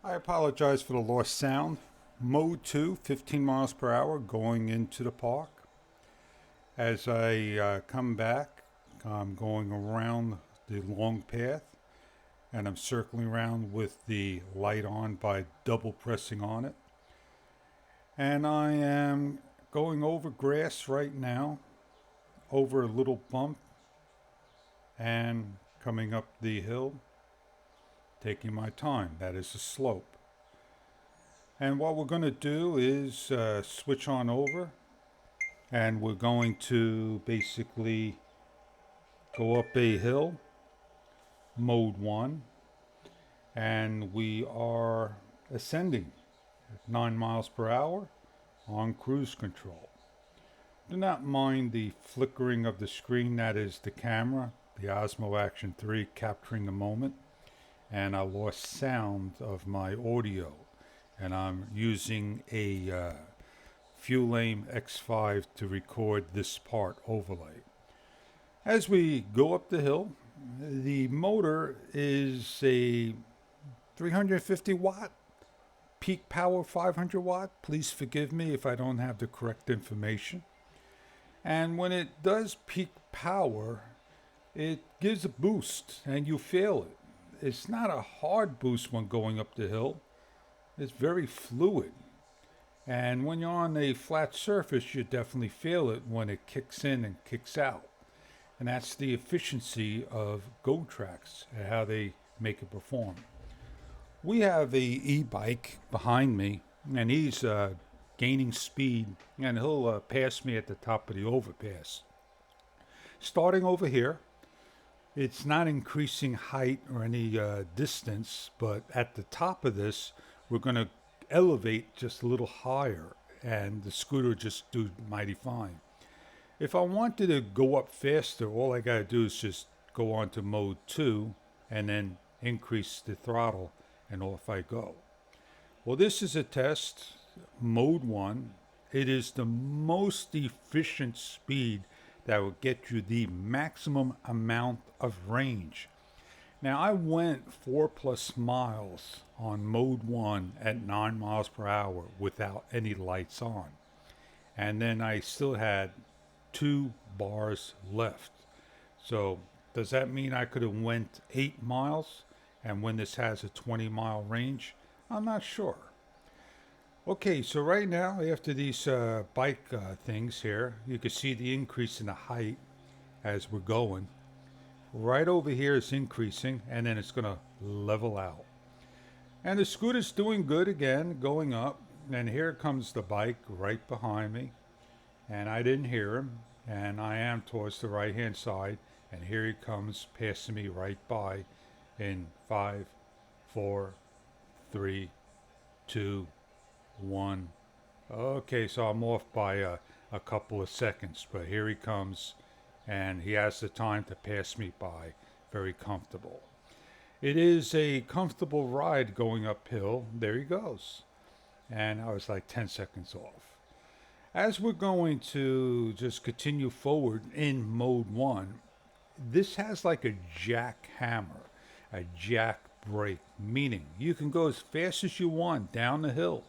I apologize for the lost sound. Mode 2, 15 miles per hour going into the park. As I come back, I'm going around the long path and I'm circling around with the light on by double pressing on it. And I am going over grass right now, over a little bump and coming up the hill, taking my time. That is a slope. And what we're going to do is switch on over and we're going to basically go up a hill, mode 1, and we are ascending at 9 miles per hour on cruise control. Do not mind the flickering of the screen. That is the camera, the Osmo Action 3 capturing the moment, and I lost sound of my audio. And I'm using a Fuel-Aim X5 to record this part overlay. As we go up the hill, the motor is a 350 watt, peak power 500 watt. Please forgive me if I don't have the correct information. And when it does peak power, it gives a boost and you feel it. It's not a hard boost when going up the hill. It's very fluid. And when you're on a flat surface, you definitely feel it when it kicks in and kicks out. And that's the efficiency of GoTrax and how they make it perform. We have a e-bike behind me, and he's gaining speed, and he'll pass me at the top of the overpass. Starting over here, it's not increasing height or any distance, but at the top of this, we're going to elevate just a little higher, and the scooter just do mighty fine. If I wanted to go up faster, all I got to do is just go on to mode 2 and then increase the throttle, and off I go. Well, this is a test, mode 1. It is the most efficient speed that will get you the maximum amount of range. Now, I went 4+ miles on mode 1 at 9 miles per hour without any lights on. And then I still had 2 bars left. So does that mean I could have went 8 miles? And when this has a 20-mile range? I'm not sure. Okay, so right now, after these bike things here, you can see the increase in the height as we're going. Right over here is increasing, and then it's going to level out. And the scooter's doing good again, going up. And here comes the bike right behind me. And I didn't hear him. And I am towards the right-hand side. And here he comes, passing me right by in 5, 4, 3, 2, 1. Okay, so I'm off by a couple of seconds. But here he comes. And he has the time to pass me by. Very comfortable. It is a comfortable ride going uphill. There he goes. And I was like 10 seconds off. As we're going to just continue forward in mode 1, this has like a jackhammer, a jack brake, meaning you can go as fast as you want down the hill.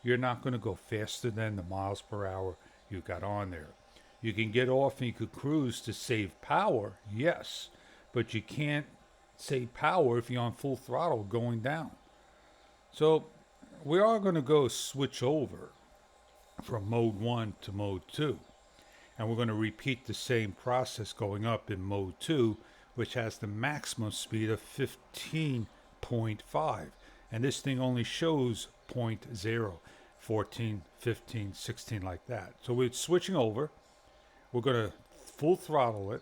You're not going to go faster than the miles per hour you got on there. You can get off and you could cruise to save power, yes, but you can't save power if you're on full throttle going down. So we are going to go switch over from mode 1 to mode 2. And we're going to repeat the same process going up in mode 2, which has the maximum speed of 15.5. And this thing only shows 0.0, 14, 15, 16 like that. So we're switching over. We're going to full throttle it.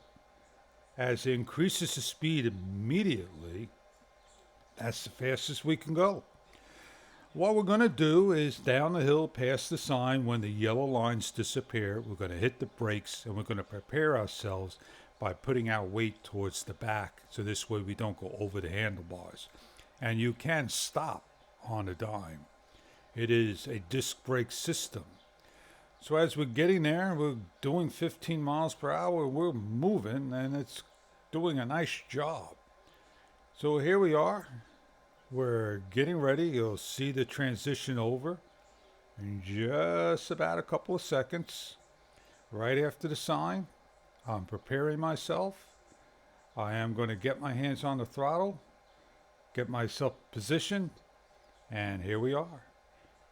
As it increases the speed immediately, that's the fastest we can go. What we're going to do is down the hill past the sign, when the yellow lines disappear, we're going to hit the brakes and we're going to prepare ourselves by putting our weight towards the back. So this way we don't go over the handlebars. And you can stop on a dime. It is a disc brake system. So as we're getting there, we're doing 15 miles per hour, we're moving, and it's doing a nice job. So here we are. We're getting ready. You'll see the transition over in just about a couple of seconds. Right after the sign, I'm preparing myself. I am going to get my hands on the throttle, get myself positioned, and here we are.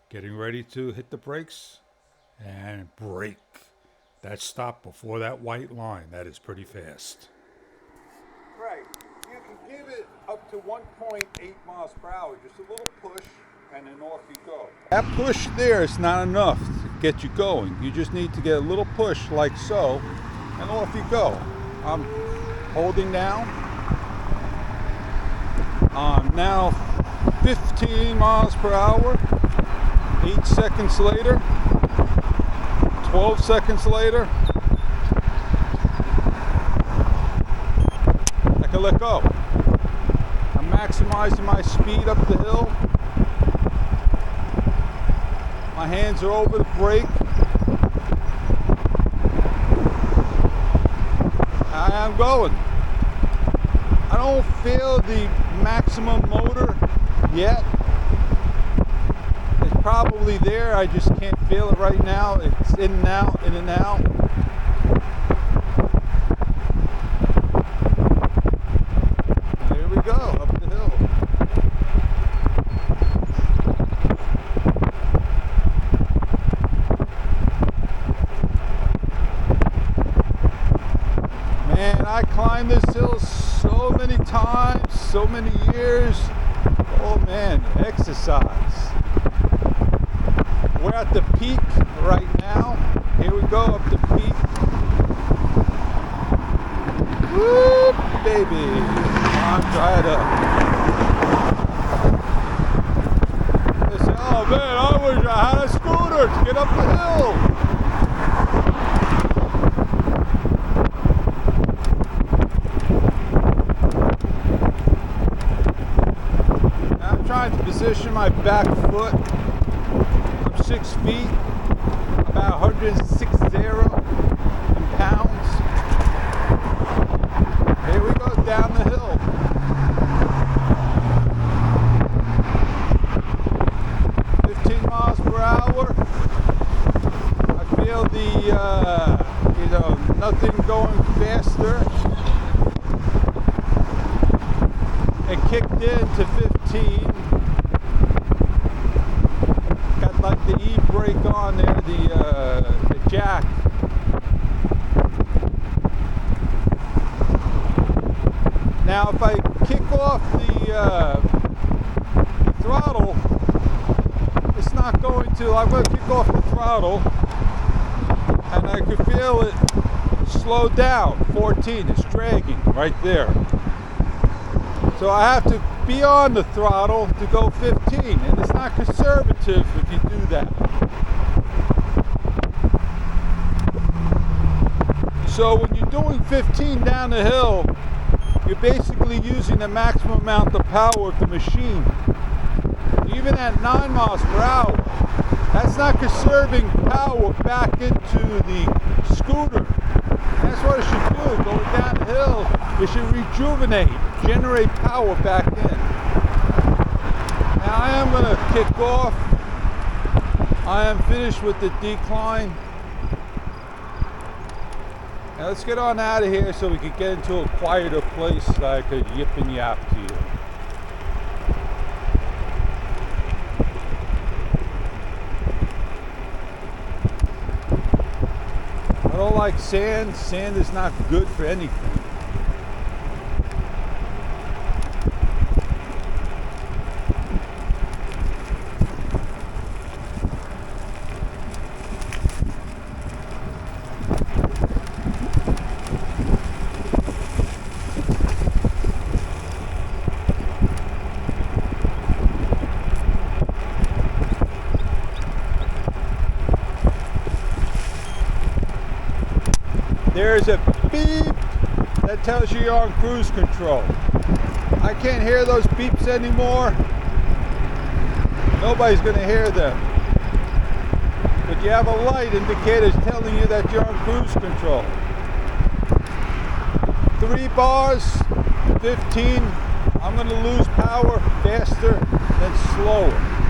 Getting ready to hit the brakes and brake. That stop before that white line. That is pretty fast. Right. You can give it up to 1.8 miles per hour. Just a little push and then off you go. That push there is not enough to get you going. You just need to get a little push like so and off you go. I'm holding down. I'm now 15 miles per hour. 8 seconds later. 12 seconds later, I can let go. I'm maximizing my speed up the hill. My hands are over the brake. I am going. I don't feel the maximum motor yet. It's probably there, I just can't feel it right now. It's in and out, in and out. There we go, up the hill. Man, I climbed this hill so many times, so many years. Oh man, exercise. We're at the peak right now. Here we go, up the peak. Woo, baby. I'm trying to. They say, oh man, I wish I had a scooter to get up the hill. I'm trying to position my back foot. 6 feet, about 160 pounds. Here we go down the hill. I feel the, nothing going faster. It kicked in to 15. Like the e-brake on there, the jack. Now if I kick off the throttle, it's not going to, I'm going to kick off the throttle and I can feel it slow down. 14, it's dragging right there. So I have to be on the throttle to go 15, and it's not conservative if you do that. So when you're doing 15 down the hill, you're basically using the maximum amount of power of the machine. Even at 9 miles per hour, that's not conserving power back into the scooter. That's what it should do. Going down the hill, it should rejuvenate, generate power back in. Now I am going to kick off. I am finished with the decline. Now let's get on out of here so we can get into a quieter place so I could yip and yap to you. I don't like sand. Sand is not good for anything. There's a beep that tells you you're on cruise control. I can't hear those beeps anymore. Nobody's going to hear them. But you have a light indicator telling you that you're on cruise control. 3 bars, 15, I'm going to lose power faster than slower.